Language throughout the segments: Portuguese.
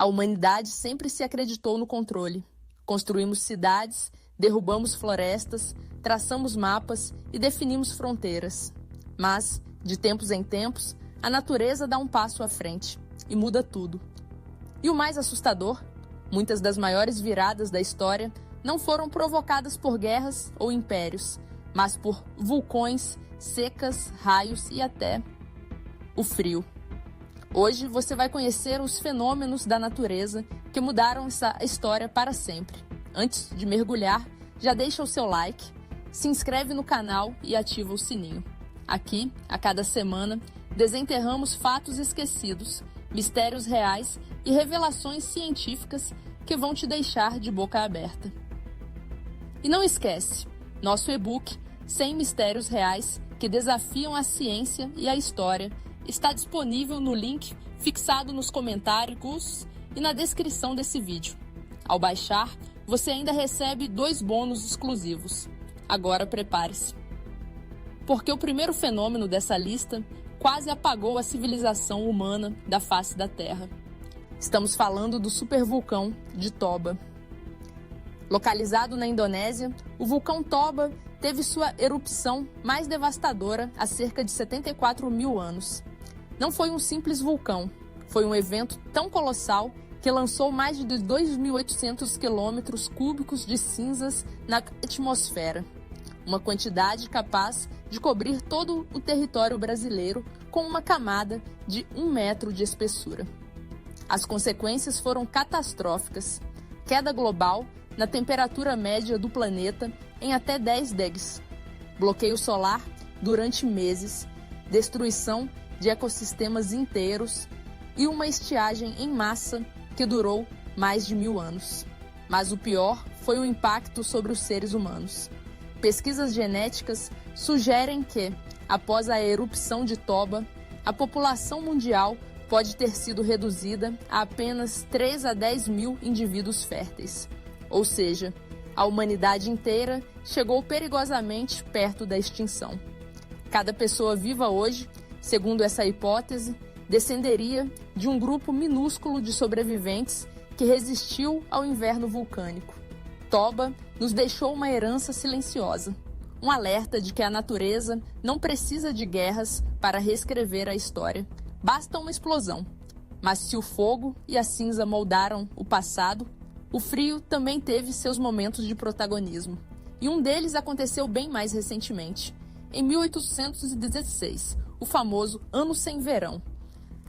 A humanidade sempre se acreditou no controle. Construímos cidades, derrubamos florestas, traçamos mapas e definimos fronteiras. Mas, de tempos em tempos, a natureza dá um passo à frente e muda tudo. E o mais assustador, muitas das maiores viradas da história não foram provocadas por guerras ou impérios, mas por vulcões, secas, raios e até o frio. Hoje você vai conhecer os fenômenos da natureza que mudaram essa história para sempre. Antes de mergulhar, já deixa o seu like, se inscreve no canal e ativa o sininho. Aqui, a cada semana, desenterramos fatos esquecidos, mistérios reais e revelações científicas que vão te deixar de boca aberta. E não esquece, nosso e-book 100 Mistérios Reais que desafiam a ciência e a história está disponível no link fixado nos comentários e na descrição desse vídeo. Ao baixar, você ainda recebe 2 bônus exclusivos. Agora prepare-se. Porque o primeiro fenômeno dessa lista quase apagou a civilização humana da face da Terra. Estamos falando do supervulcão de Toba. Localizado na Indonésia, o vulcão Toba teve sua erupção mais devastadora há cerca de 74 mil anos. Não foi um simples vulcão, foi um evento tão colossal que lançou mais de 2.800 quilômetros cúbicos de cinzas na atmosfera. Uma quantidade capaz de cobrir todo o território brasileiro com uma camada de 1 metro de espessura. As consequências foram catastróficas. Queda global na temperatura média do planeta em até 10 degs. Bloqueio solar durante meses, destruição de ecossistemas inteiros e uma estiagem em massa que durou mais de 1000 anos. Mas o pior foi o impacto sobre os seres humanos. Pesquisas genéticas sugerem que, após a erupção de Toba, a população mundial pode ter sido reduzida a apenas 3 a 10 mil indivíduos férteis. Ou seja, a humanidade inteira chegou perigosamente perto da extinção. Cada pessoa viva hoje, segundo essa hipótese, descenderia de um grupo minúsculo de sobreviventes que resistiu ao inverno vulcânico. Toba nos deixou uma herança silenciosa, um alerta de que a natureza não precisa de guerras para reescrever a história. Basta uma explosão. Mas se o fogo e a cinza moldaram o passado, o frio também teve seus momentos de protagonismo. E um deles aconteceu bem mais recentemente, em 1816, o famoso Ano Sem Verão.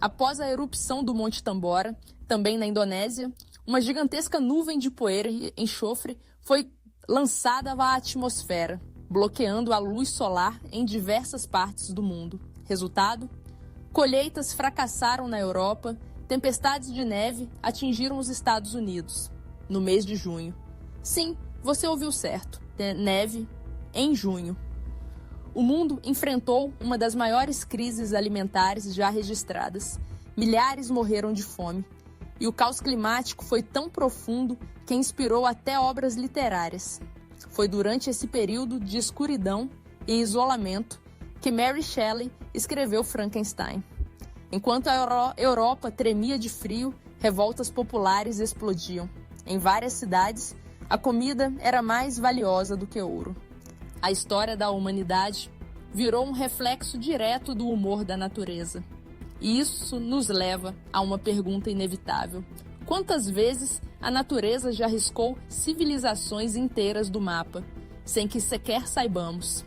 Após a erupção do Monte Tambora, também na Indonésia, uma gigantesca nuvem de poeira e enxofre foi lançada à atmosfera, bloqueando a luz solar em diversas partes do mundo. Resultado? Colheitas fracassaram na Europa, tempestades de neve atingiram os Estados Unidos, no mês de junho. Sim, você ouviu certo, neve em junho. O mundo enfrentou uma das maiores crises alimentares já registradas. Milhares morreram de fome. E o caos climático foi tão profundo que inspirou até obras literárias. Foi durante esse período de escuridão e isolamento que Mary Shelley escreveu Frankenstein. Enquanto a Europa tremia de frio, revoltas populares explodiam. Em várias cidades, a comida era mais valiosa do que ouro. A história da humanidade virou um reflexo direto do humor da natureza. E isso nos leva a uma pergunta inevitável. Quantas vezes a natureza já riscou civilizações inteiras do mapa, sem que sequer saibamos?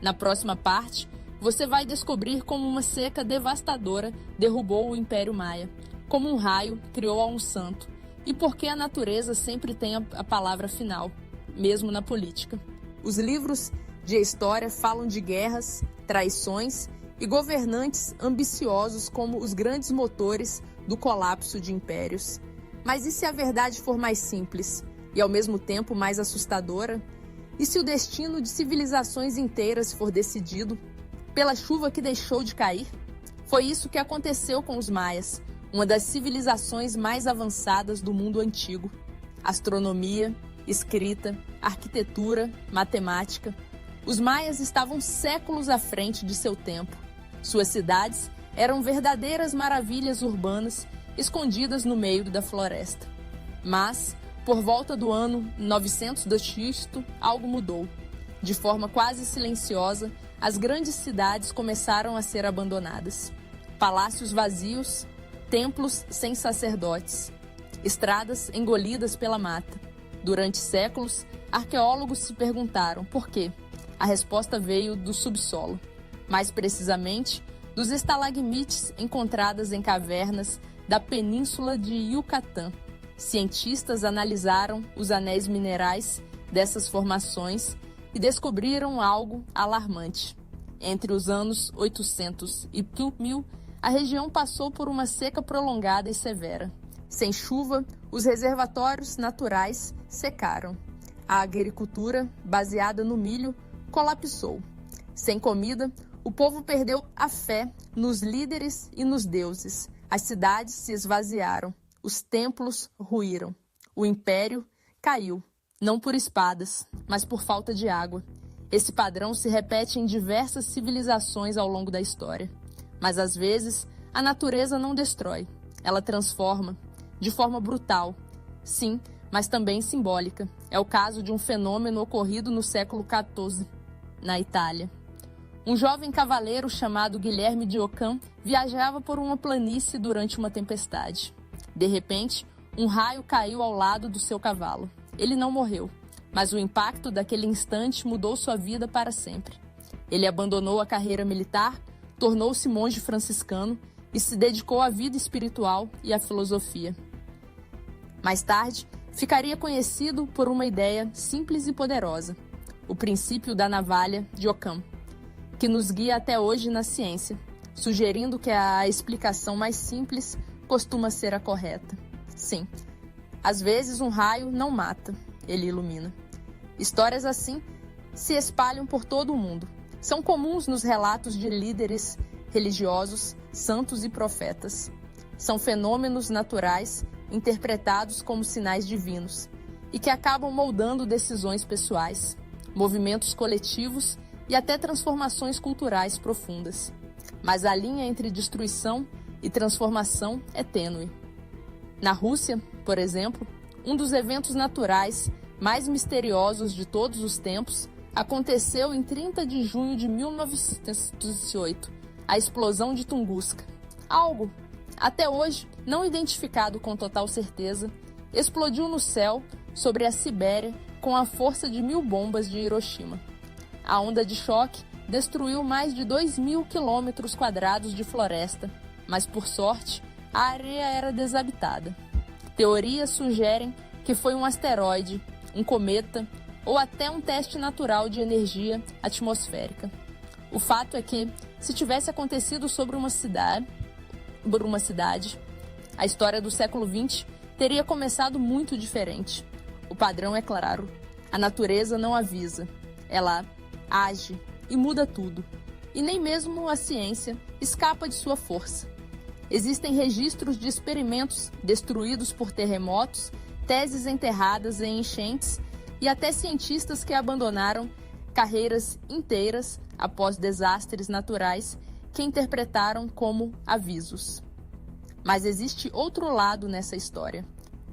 Na próxima parte, você vai descobrir como uma seca devastadora derrubou o Império Maia, como um raio criou a um santo, e por que a natureza sempre tem a palavra final, mesmo na política. Os livros de história falam de guerras, traições e governantes ambiciosos como os grandes motores do colapso de impérios. Mas e se a verdade for mais simples e ao mesmo tempo mais assustadora? E se o destino de civilizações inteiras for decidido pela chuva que deixou de cair? Foi isso que aconteceu com os maias, uma das civilizações mais avançadas do mundo antigo. Astronomia, escrita, arquitetura, matemática. Os maias estavam séculos à frente de seu tempo. Suas cidades eram verdadeiras maravilhas urbanas escondidas no meio da floresta. Mas, por volta do ano 900 d.C., algo mudou. De forma quase silenciosa, as grandes cidades começaram a ser abandonadas. Palácios vazios, templos sem sacerdotes, estradas engolidas pela mata. Durante séculos, arqueólogos se perguntaram por quê. A resposta veio do subsolo, mais precisamente dos estalagmites encontradas em cavernas da península de Yucatán. Cientistas analisaram os anéis minerais dessas formações e descobriram algo alarmante. Entre os anos 800 e 1000, a região passou por uma seca prolongada e severa. Sem chuva, os reservatórios naturais secaram. A agricultura, baseada no milho, colapsou. Sem comida, o povo perdeu a fé nos líderes e nos deuses. As cidades se esvaziaram. Os templos ruíram. O império caiu, não por espadas, mas por falta de água. Esse padrão se repete em diversas civilizações ao longo da história. Mas às vezes, a natureza não destrói. Ela transforma, de forma brutal. Sim, mas também simbólica. É o caso de um fenômeno ocorrido no século XIV, na Itália. Um jovem cavaleiro chamado Guilherme de Ockham viajava por uma planície durante uma tempestade. De repente, um raio caiu ao lado do seu cavalo. Ele não morreu, mas o impacto daquele instante mudou sua vida para sempre. Ele abandonou a carreira militar, tornou-se monge franciscano e se dedicou à vida espiritual e à filosofia. Mais tarde, ficaria conhecido por uma ideia simples e poderosa, o princípio da navalha de Ockham, que nos guia até hoje na ciência, sugerindo que a explicação mais simples costuma ser a correta. Sim, às vezes um raio não mata, ele ilumina. Histórias assim se espalham por todo o mundo. São comuns nos relatos de líderes religiosos, santos e profetas. São fenômenos naturais interpretados como sinais divinos e que acabam moldando decisões pessoais, movimentos coletivos e até transformações culturais profundas. Mas a linha entre destruição e transformação é tênue. Na Rússia, por exemplo, um dos eventos naturais mais misteriosos de todos os tempos aconteceu em 30 de junho de 1908, a explosão de Tunguska. Algo, até hoje, não identificado com total certeza, explodiu no céu sobre a Sibéria com a força de 1000 bombas de Hiroshima. A onda de choque destruiu mais de 2.000 quilômetros quadrados de floresta, mas, por sorte, a área era desabitada. Teorias sugerem que foi um asteroide, um cometa ou até um teste natural de energia atmosférica. O fato é que, se tivesse acontecido sobre uma cidade, a história do século XX teria começado muito diferente. O padrão é claro. A natureza não avisa. Ela age e muda tudo. E nem mesmo a ciência escapa de sua força. Existem registros de experimentos destruídos por terremotos, teses enterradas em enchentes e até cientistas que abandonaram carreiras inteiras após desastres naturais que interpretaram como avisos. Mas existe outro lado nessa história.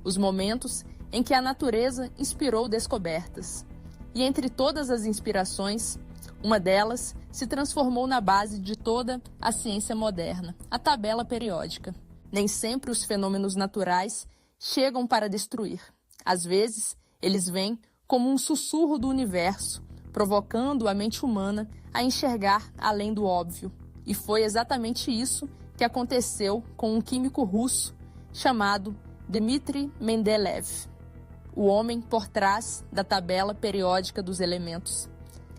Os momentos em que a natureza inspirou descobertas. E entre todas as inspirações, uma delas se transformou na base de toda a ciência moderna, a tabela periódica. Nem sempre os fenômenos naturais chegam para destruir. Às vezes, eles vêm como um sussurro do universo, provocando a mente humana a enxergar além do óbvio. E foi exatamente isso que aconteceu com um químico russo chamado Dmitry Mendeleev, o homem por trás da tabela periódica dos elementos.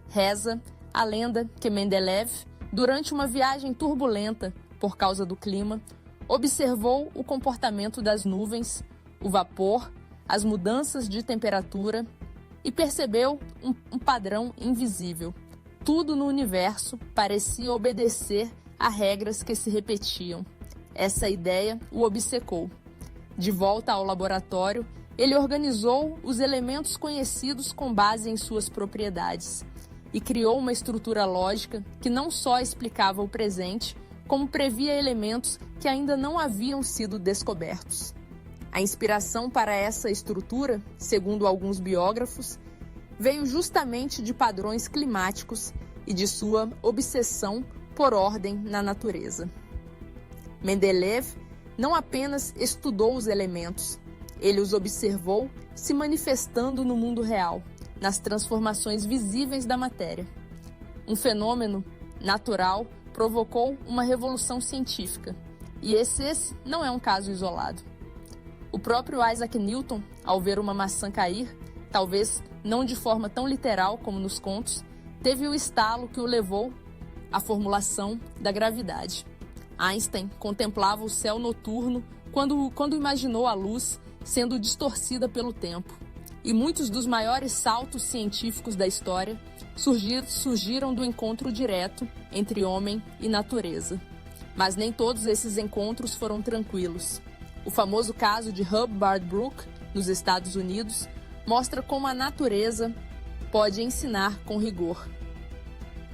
Reza a lenda que Mendeleev, durante uma viagem turbulenta por causa do clima, observou o comportamento das nuvens, o vapor, as mudanças de temperatura e percebeu um padrão invisível. Tudo no universo parecia obedecer a regras que se repetiam. Essa ideia o obcecou. De volta ao laboratório, ele organizou os elementos conhecidos com base em suas propriedades e criou uma estrutura lógica que não só explicava o presente, como previa elementos que ainda não haviam sido descobertos. A inspiração para essa estrutura, segundo alguns biógrafos, veio justamente de padrões climáticos e de sua obsessão por ordem na natureza. Mendeleev não apenas estudou os elementos, ele os observou se manifestando no mundo real, nas transformações visíveis da matéria. Um fenômeno natural provocou uma revolução científica, e esse não é um caso isolado. O próprio Isaac Newton, ao ver uma maçã cair, talvez não de forma tão literal como nos contos, teve o estalo que o levou à formulação da gravidade. Einstein contemplava o céu noturno quando imaginou a luz sendo distorcida pelo tempo. E muitos dos maiores saltos científicos da história surgiram do encontro direto entre homem e natureza. Mas nem todos esses encontros foram tranquilos. O famoso caso de Hubbard Brook, nos Estados Unidos, mostra como a natureza pode ensinar com rigor.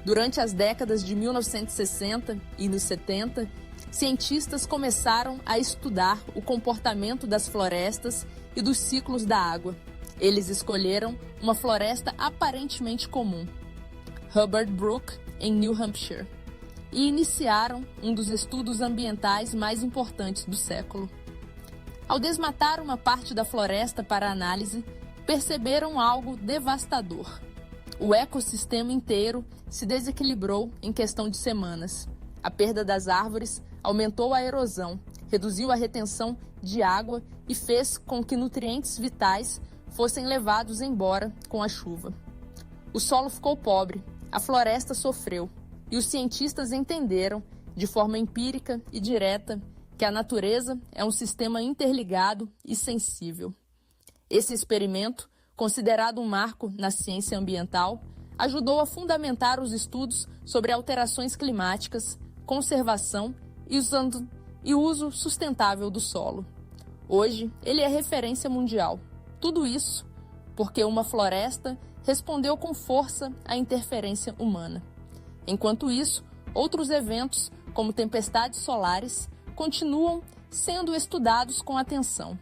Durante as décadas de 1960 e nos 70, cientistas começaram a estudar o comportamento das florestas e dos ciclos da água. Eles escolheram uma floresta aparentemente comum, Hubbard Brook, em New Hampshire, e iniciaram um dos estudos ambientais mais importantes do século. Ao desmatar uma parte da floresta para análise, perceberam algo devastador. O ecossistema inteiro se desequilibrou em questão de semanas. A perda das árvores aumentou a erosão, reduziu a retenção de água e fez com que nutrientes vitais fossem levados embora com a chuva. O solo ficou pobre, a floresta sofreu, e os cientistas entenderam, de forma empírica e direta, que a natureza é um sistema interligado e sensível. Esse experimento, considerado um marco na ciência ambiental, ajudou a fundamentar os estudos sobre alterações climáticas, conservação e uso sustentável do solo. Hoje, ele é referência mundial. Tudo isso porque uma floresta respondeu com força à interferência humana. Enquanto isso, outros eventos, como tempestades solares, continuam sendo estudados com atenção.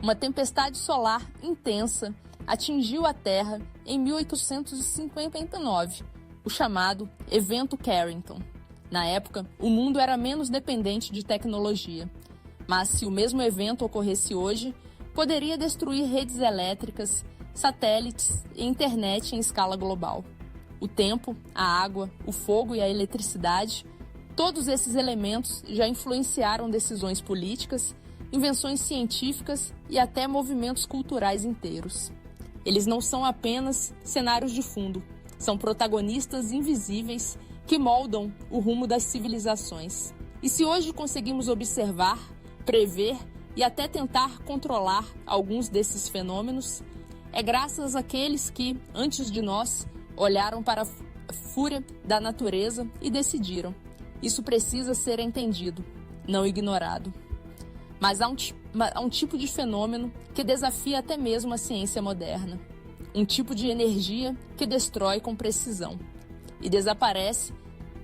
Uma tempestade solar intensa atingiu a Terra em 1859, o chamado Evento Carrington. Na época, o mundo era menos dependente de tecnologia, mas se o mesmo evento ocorresse hoje, poderia destruir redes elétricas, satélites e internet em escala global. O tempo, a água, o fogo e a eletricidade, todos esses elementos já influenciaram decisões políticas, invenções científicas e até movimentos culturais inteiros. Eles não são apenas cenários de fundo, são protagonistas invisíveis que moldam o rumo das civilizações. E se hoje conseguimos observar, prever e até tentar controlar alguns desses fenômenos, é graças àqueles que, antes de nós, olharam para a fúria da natureza e decidiram. Isso precisa ser entendido, não ignorado. Mas há um tipo de fenômeno que desafia até mesmo a ciência moderna. Um tipo de energia que destrói com precisão e desaparece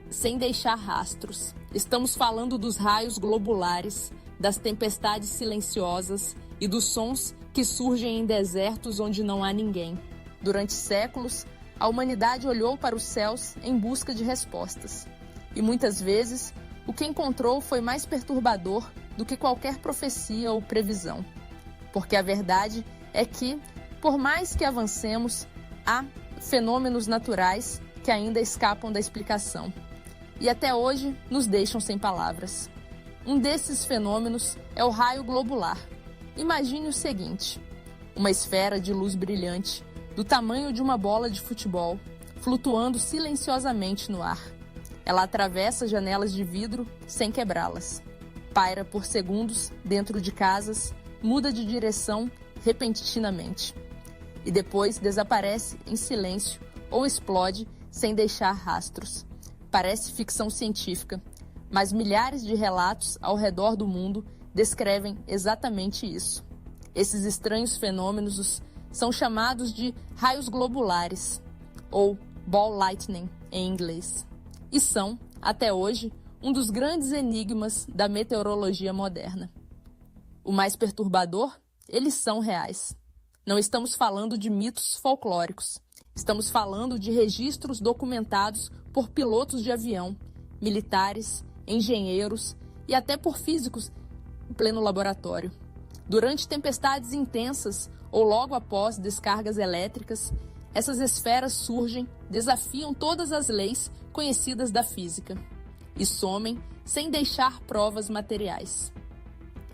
sem deixar rastros. Estamos falando dos raios globulares, das tempestades silenciosas e dos sons que surgem em desertos onde não há ninguém. Durante séculos, a humanidade olhou para os céus em busca de respostas. E muitas vezes, o que encontrou foi mais perturbador do que qualquer profecia ou previsão. Porque a verdade é que, por mais que avancemos, há fenômenos naturais que ainda escapam da explicação. E até hoje nos deixam sem palavras. Um desses fenômenos é o raio globular. Imagine o seguinte: uma esfera de luz brilhante, do tamanho de uma bola de futebol, flutuando silenciosamente no ar. Ela atravessa janelas de vidro sem quebrá-las. Paira por segundos dentro de casas, muda de direção repentinamente. E depois desaparece em silêncio ou explode sem deixar rastros. Parece ficção científica, mas milhares de relatos ao redor do mundo descrevem exatamente isso. Esses estranhos fenômenos são chamados de raios globulares, ou ball lightning em inglês, e são, até hoje, um dos grandes enigmas da meteorologia moderna. O mais perturbador, eles são reais. Não estamos falando de mitos folclóricos. Estamos falando de registros documentados por pilotos de avião, militares, engenheiros e até por físicos em pleno laboratório. Durante tempestades intensas ou logo após descargas elétricas, essas esferas surgem, desafiam todas as leis conhecidas da física e somem sem deixar provas materiais.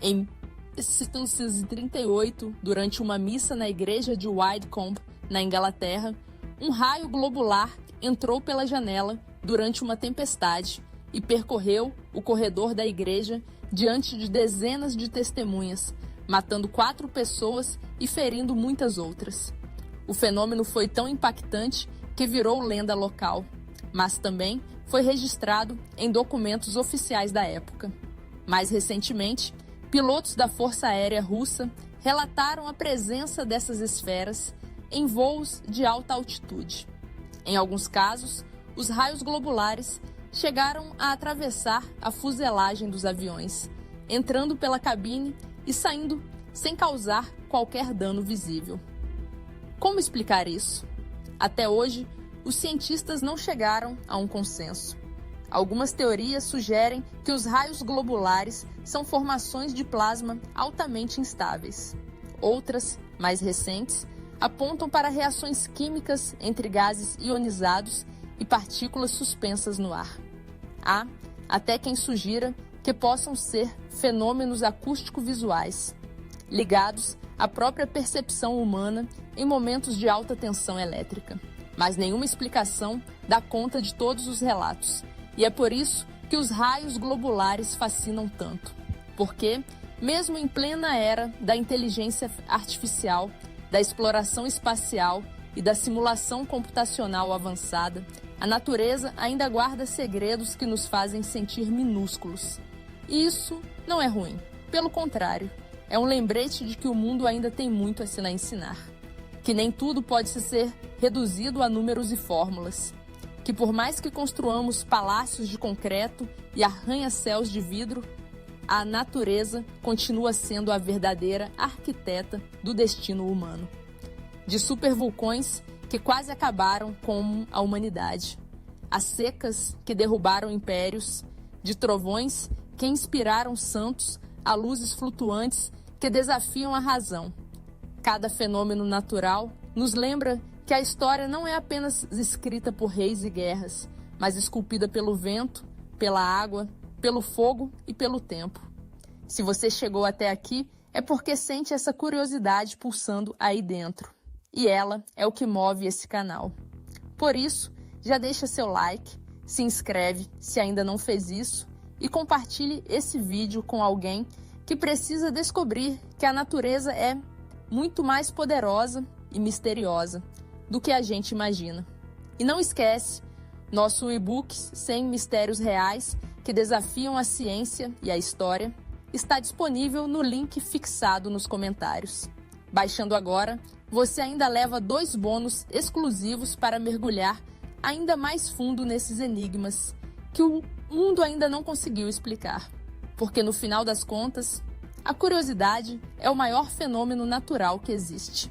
Em 1738, durante uma missa na igreja de Wycombe, na Inglaterra, um raio globular entrou pela janela durante uma tempestade e percorreu o corredor da igreja diante de dezenas de testemunhas, matando 4 pessoas e ferindo muitas outras. O fenômeno foi tão impactante que virou lenda local, mas também foi registrado em documentos oficiais da época. Mais recentemente, pilotos da Força Aérea Russa relataram a presença dessas esferas em voos de alta altitude. Em alguns casos, os raios globulares chegaram a atravessar a fuselagem dos aviões, entrando pela cabine e saindo sem causar qualquer dano visível. Como explicar isso? Até hoje, os cientistas não chegaram a um consenso. Algumas teorias sugerem que os raios globulares são formações de plasma altamente instáveis. Outras, mais recentes, apontam para reações químicas entre gases ionizados e partículas suspensas no ar. Há até quem sugira que possam ser fenômenos acústico-visuais, ligados à própria percepção humana em momentos de alta tensão elétrica. Mas nenhuma explicação dá conta de todos os relatos. E é por isso que os raios globulares fascinam tanto. Porque, mesmo em plena era da inteligência artificial, da exploração espacial e da simulação computacional avançada, a natureza ainda guarda segredos que nos fazem sentir minúsculos. E isso não é ruim. Pelo contrário, é um lembrete de que o mundo ainda tem muito a se lá ensinar. Que nem tudo pode ser reduzido a números e fórmulas. Que por mais que construamos palácios de concreto e arranha-céus de vidro, a natureza continua sendo a verdadeira arquiteta do destino humano. De supervulcões que quase acabaram com a humanidade, as secas que derrubaram impérios, de trovões que inspiraram santos a luzes flutuantes que desafiam a razão. Cada fenômeno natural nos lembra que a história não é apenas escrita por reis e guerras, mas esculpida pelo vento, pela água, pelo fogo e pelo tempo. Se você chegou até aqui, é porque sente essa curiosidade pulsando aí dentro. E ela é o que move esse canal. Por isso, já deixa seu like, se inscreve se ainda não fez isso e compartilhe esse vídeo com alguém que precisa descobrir que a natureza é muito mais poderosa e misteriosa do que a gente imagina. E não esquece, nosso e-book 100 mistérios reais que desafiam a ciência e a história está disponível no link fixado nos comentários. Baixando agora, você ainda leva 2 bônus exclusivos para mergulhar ainda mais fundo nesses enigmas que o mundo ainda não conseguiu explicar. Porque no final das contas, a curiosidade é o maior fenômeno natural que existe.